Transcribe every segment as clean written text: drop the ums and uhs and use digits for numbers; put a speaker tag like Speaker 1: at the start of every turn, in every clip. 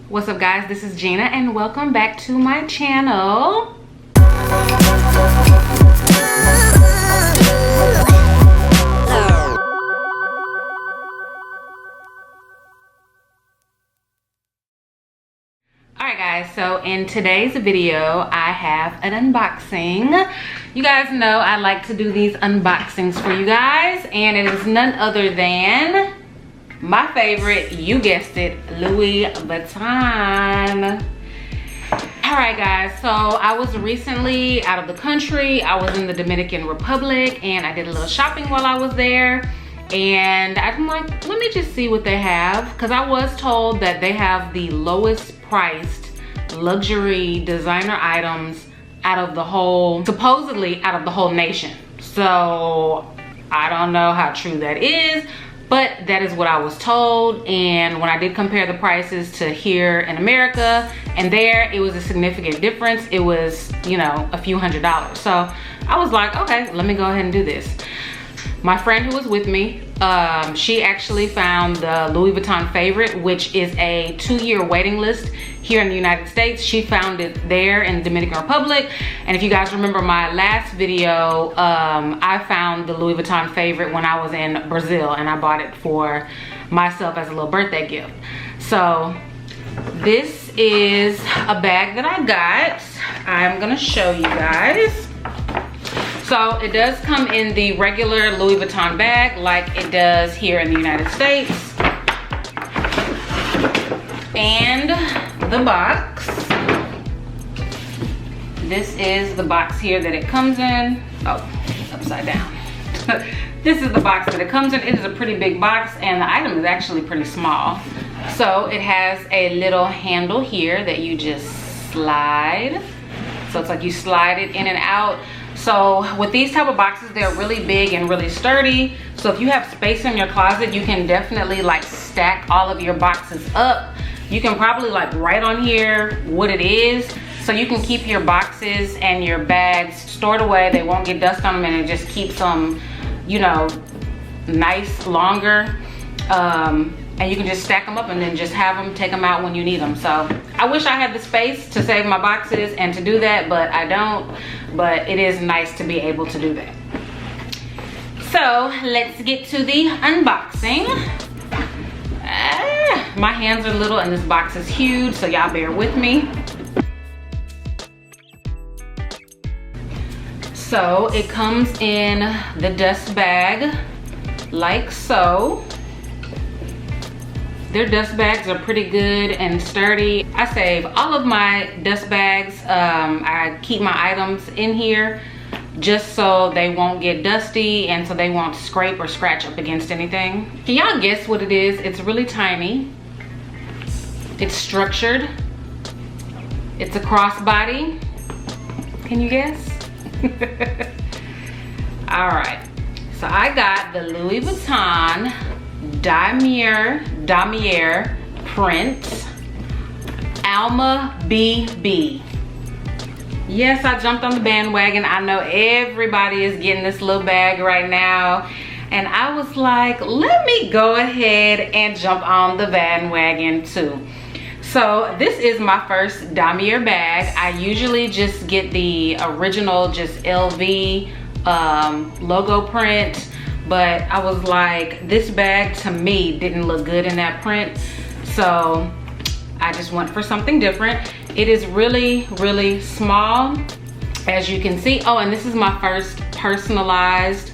Speaker 1: What's up guys, this is Gina and welcome back to my channel. Alright guys, so in today's video I have an unboxing. You guys know I like to do these unboxings for you guys, and it is none other than my favorite, you guessed it, Louis Vuitton. Alright guys, so I was recently out of the country. I was in the Dominican Republic and I did a little shopping while I was there. And I'm like, let me just see what they have. Because I was told that they have the lowest priced luxury designer items out of the whole, supposedly out of the whole nation. So I don't know how true that is, but that is what I was told. And when I did compare the prices to here in America and there, it was a significant difference. It was, you know, a few $100s. So I was like, okay, let me go ahead and do this. My friend who was with me, she actually found the Louis Vuitton Favorite, which is a 2-year waiting list here in the United States. She found it there in the Dominican Republic. And if you guys remember my last video, I found the Louis Vuitton Favorite when I was in Brazil, and I bought it for myself as a little birthday gift. So this is a bag that I got. I'm gonna show you guys. So it does come in the regular Louis Vuitton bag like it does here in the United States. And the box. This is the box here that it comes in. Oh, upside down. This is the box that it comes in. It is a pretty big box and the item is actually pretty small. So it has a little handle here that you just slide. So it's like you slide it in and out. So with these type of boxes, they're really big and really sturdy. So if you have space in your closet, you can definitely like stack all of your boxes up. You can probably like write on here what it is, so you can keep your boxes and your bags stored away. They won't get dust on them, and it just keeps them, you know, nice longer. And you can just stack them up and then just have them, take them out when you need them. So I wish I had the space to save my boxes and to do that, but I don't. But it is nice to be able to do that. So let's get to the unboxing. My hands are little and this box is huge, so y'all bear with me. So it comes in the dust bag like so. Their dust bags are pretty good and sturdy. I save all of my dust bags. I keep my items in here just so they won't get dusty and so they won't scrape or scratch up against anything. Can y'all guess what it is? It's really tiny. It's structured. It's a crossbody. Can you guess? All right. So I got the Louis Vuitton Damier print Alma BB. Yes, I jumped on the bandwagon. I know everybody is getting this little bag right now, and I was like, let me go ahead and jump on the bandwagon too. So this is my first Damier bag. I usually just get the original, just LV logo print. But I was like, this bag to me didn't look good in that print. So I just went for something different. It is really, really small, as you can see. Oh, and this is my first personalized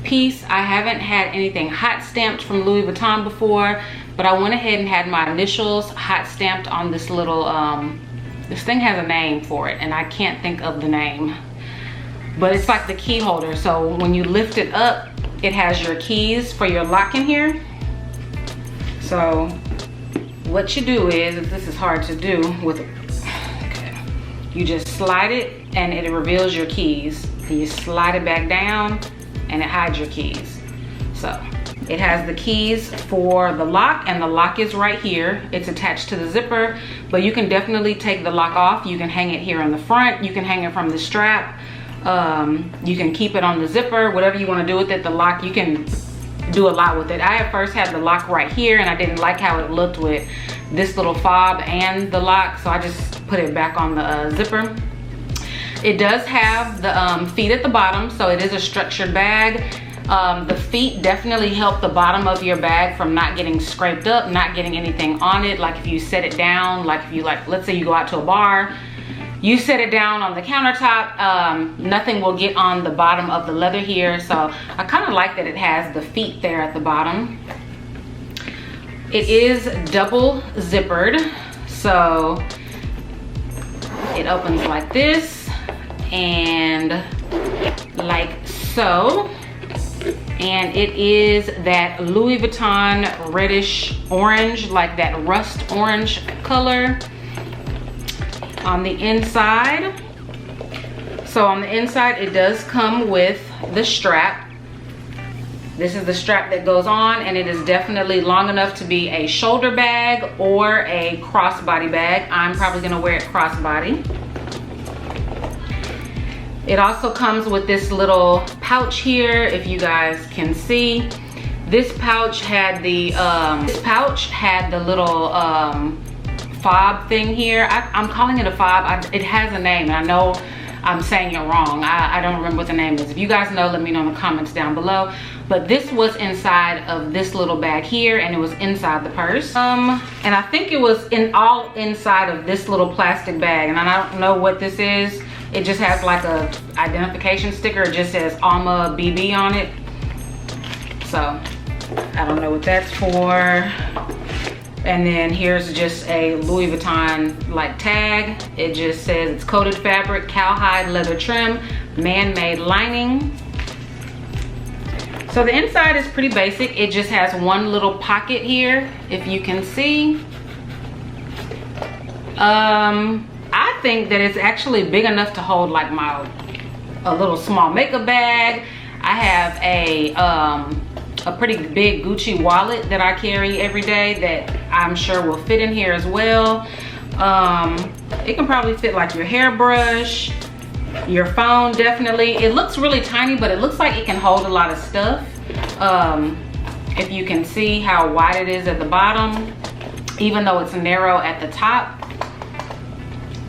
Speaker 1: piece. I haven't had anything hot stamped from Louis Vuitton before, but I went ahead and had my initials hot stamped on this little, this thing has a name for it and I can't think of the name. But it's like the key holder. So when you lift it up, it has your keys for your lock in here. So what you do is, this is hard to do with, okay, you just slide it and it reveals your keys. And you slide it back down and it hides your keys. So it has the keys for the lock, and the lock is right here. It's attached to the zipper, but you can definitely take the lock off. You can hang it here in the front. You can hang it from the strap. You can keep it on the zipper, whatever you want to do with it. The lock, you can do a lot with it. I at first had the lock right here and I didn't like how it looked with this little fob and the lock, so I just put it back on the zipper. It does have the feet at the bottom, so it is a structured bag. The feet definitely help the bottom of your bag from not getting scraped up, not getting anything on it. Like if you set it down, like if you let's say you go out to a bar, you set it down on the countertop, nothing will get on the bottom of the leather here. So I kind of like that it has the feet there at the bottom. It is double zippered, so it opens like this and like so. And it is that Louis Vuitton reddish orange, like that rust orange color on the inside. So on the inside it does come with the strap. This is the strap that goes on, and it is definitely long enough to be a shoulder bag or a crossbody bag. I'm probably gonna wear it crossbody. It also comes with this little pouch here, if you guys can see. This pouch had the little fob thing here. I'm calling it a fob. It has a name, and I know I'm saying it wrong. I don't remember what the name is. If you guys know, let me know in the comments down below. But this was inside of this little bag here, and it was inside the purse. And I think it was all inside of this little plastic bag, and I don't know what this is. It just has like a identification sticker. It just says Alma BB on it. So I don't know what that's for. And then here's just a Louis Vuitton like tag. It just says it's coated fabric, cowhide leather trim, man-made lining. So the inside is pretty basic. It just has one little pocket here, if you can see. I think that it's actually big enough to hold like a little small makeup bag. I have a pretty big Gucci wallet that I carry every day that I'm sure will fit in here as well. It can probably fit like your hairbrush, your phone definitely. It looks really tiny, but it looks like it can hold a lot of stuff. If you can see how wide it is at the bottom, even though it's narrow at the top.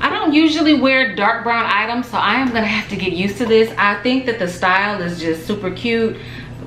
Speaker 1: I don't usually wear dark brown items, so I am gonna have to get used to this. I think that the style is just super cute,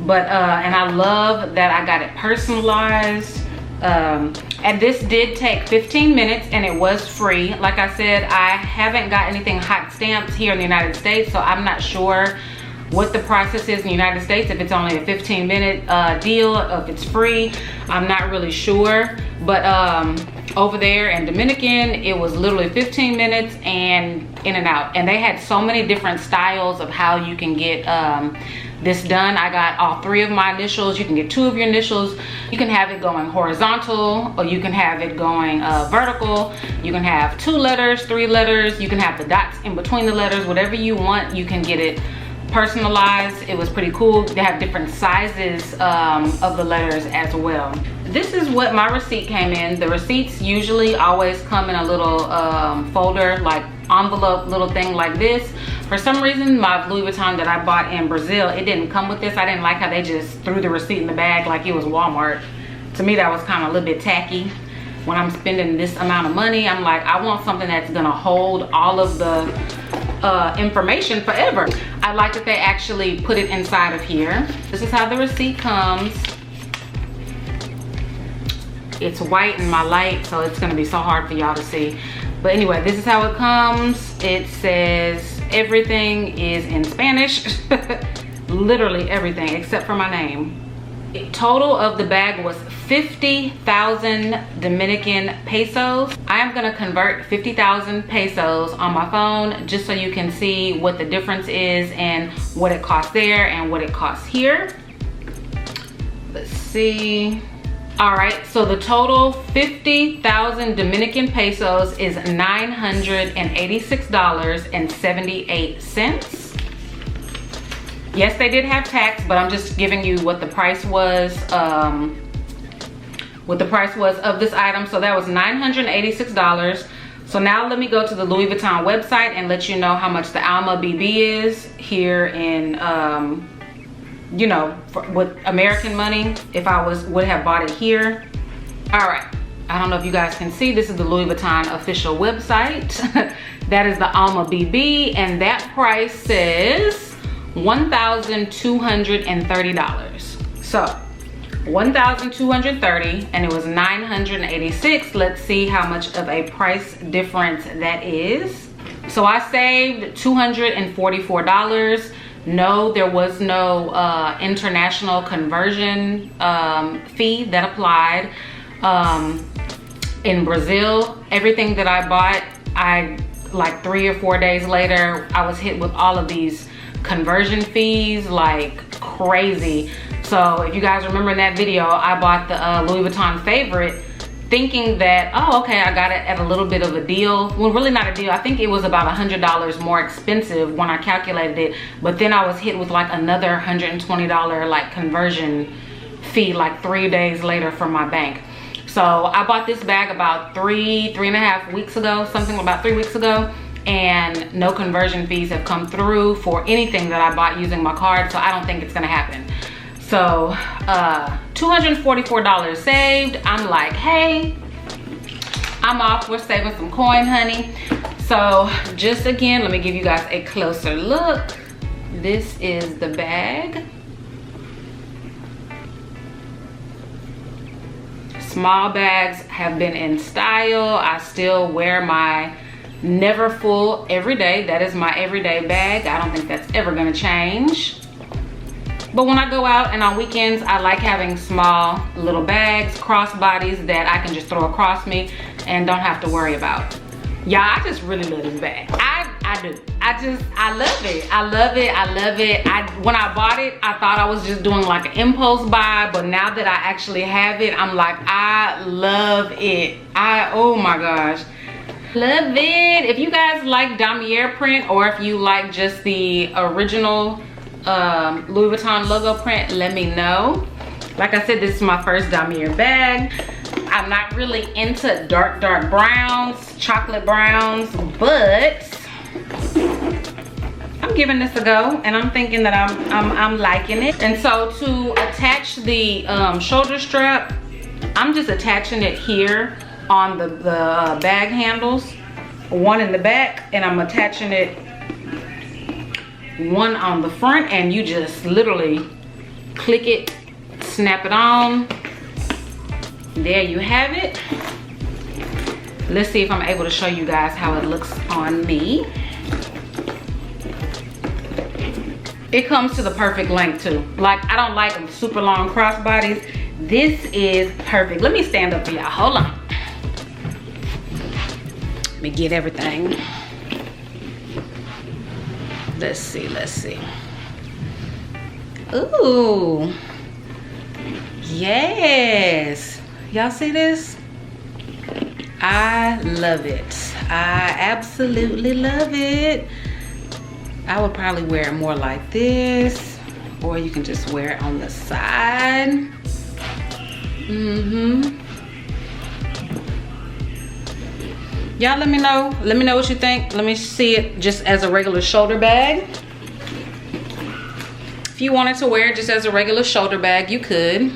Speaker 1: but and I love that I got it personalized. And this did take 15 minutes and it was free. Like I said, I haven't got anything hot stamped here in the United States, so I'm not sure what the process is in the United States, if it's only a 15-minute deal, if it's free. I'm not really sure, but over there in Dominican, it was literally 15 minutes and in and out. And they had so many different styles of how you can get this done. I got all 3 of my initials. You can get 2 of your initials. You can have it going horizontal, or you can have it going vertical. You can have 2 letters, 3 letters. You can have the dots in between the letters. Whatever you want, you can get it personalized. It was pretty cool. They have different sizes of the letters as well. This is what my receipt came in. The receipts usually always come in a little folder, like envelope little thing like this. For some reason, my Louis Vuitton that I bought in Brazil, it didn't come with this. I didn't like how they just threw the receipt in the bag like it was Walmart. To me, that was kind of a little bit tacky. When I'm spending this amount of money, I'm like, I want something that's gonna hold all of the information forever. I like that they actually put it inside of here. This is how the receipt comes. It's white in my light, so it's gonna be so hard for y'all to see. But anyway, this is how it comes. It says everything is in Spanish. Literally everything except for my name. The total of the bag was 50,000 Dominican pesos. I am gonna convert 50,000 pesos on my phone just so you can see what the difference is and what it costs there and what it costs here. Let's see. All right, so the total 50,000 Dominican pesos is $986.78. Yes, they did have tax, but I'm just giving you what the price was, of this item. So that was $986. So now let me go to the Louis Vuitton website and let you know how much the Alma BB is here in you know, with American money, if I would have bought it here. All right, I don't know if you guys can see, this is the Louis Vuitton official website. That is the Alma BB, and that price says $1,230. So $1,230, and it was $986. Let's see how much of a price difference that is. So I saved $244. No, there was no international conversion fee that applied. In Brazil, everything that I bought, like 3 or 4 days later, I was hit with all of these conversion fees like crazy. So if you guys remember in that video, I bought the Louis Vuitton Favorite thinking that, oh, okay, I got it at a little bit of a deal. Well, really not a deal. I think it was about $100 more expensive when I calculated it. But then I was hit with like another $120 like conversion fee like 3 days later from my bank. So I bought this bag about 3.5 weeks ago, something about 3 weeks ago. And no conversion fees have come through for anything that I bought using my card. So I don't think it's gonna happen. So $244 saved. I'm like, hey, I'm off. We're saving some coin, honey. So just again, let me give you guys a closer look. This is the bag. Small bags have been in style. I still wear my Never Full every day. That is my everyday bag. I don't think that's ever gonna change. But when I go out and on weekends, I like having small little bags, crossbodies that I can just throw across me and don't have to worry about. Yeah, I just really love this bag. I do. I love it. I love it. I love it. When I bought it, I thought I was just doing like an impulse buy, but now that I actually have it, I'm like, I love it. Oh my gosh. Love it. If you guys like damier print, or if you like just the original Louis Vuitton logo print, let me know. Like I said, this is my first damier bag. I'm not really into dark browns, chocolate browns, but I'm giving this a go, and I'm thinking that I'm liking it. And so to attach the shoulder strap, I'm just attaching it here on the bag handles, one in the back, and I'm attaching it one on the front, and you just literally click it, snap it on. There you have it. Let's see if I'm able to show you guys how it looks on me. It comes to the perfect length too. Like, I don't like super long crossbodies. This is perfect. Let me stand up for y'all. Hold on. Let me get everything. Let's see, let's see. Ooh. Yes. Y'all see this? I love it. I absolutely love it. I would probably wear it more like this, or you can just wear it on the side. Y'all let me know what you think. Let me see it just as a regular shoulder bag. If you wanted to wear it just as a regular shoulder bag, you could.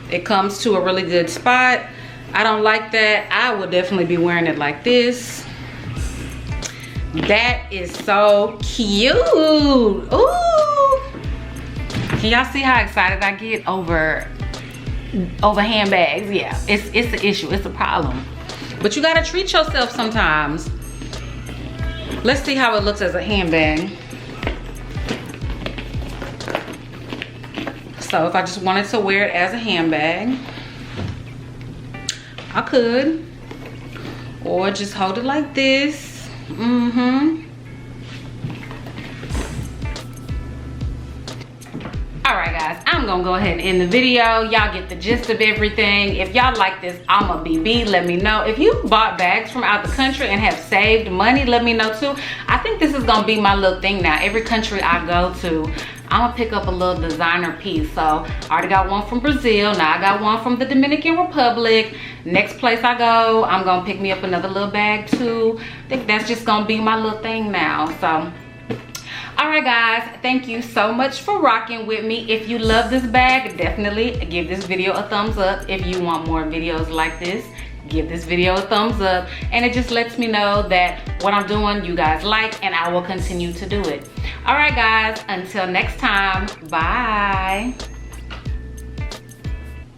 Speaker 1: It comes to a really good spot. I don't like that. I would definitely be wearing it like this. That is so cute. Ooh. Can y'all see how excited I get over handbags? Yeah, it's an issue, it's a problem. But you gotta treat yourself sometimes. Let's see how it looks as a handbag. So if I just wanted to wear it as a handbag, I could. Or just hold it like this. Alright guys, I'm gonna go ahead and end the video. Y'all get the gist of everything. If y'all like this Alma BB, let me know. If you bought bags from out the country and have saved money, let me know too. I think this is gonna be my little thing now. Every country I go to, I'm gonna pick up a little designer piece. So I already got one from Brazil. Now I got one from the Dominican Republic. Next place I go, I'm gonna pick me up another little bag too. I think that's just gonna be my little thing now. So All right guys, thank you so much for rocking with me. If you love this bag, definitely give this video a thumbs up. If you want more videos like this, give this video a thumbs up, and it just lets me know that what I'm doing you guys like, and I will continue to do it. All right guys, until next time, bye.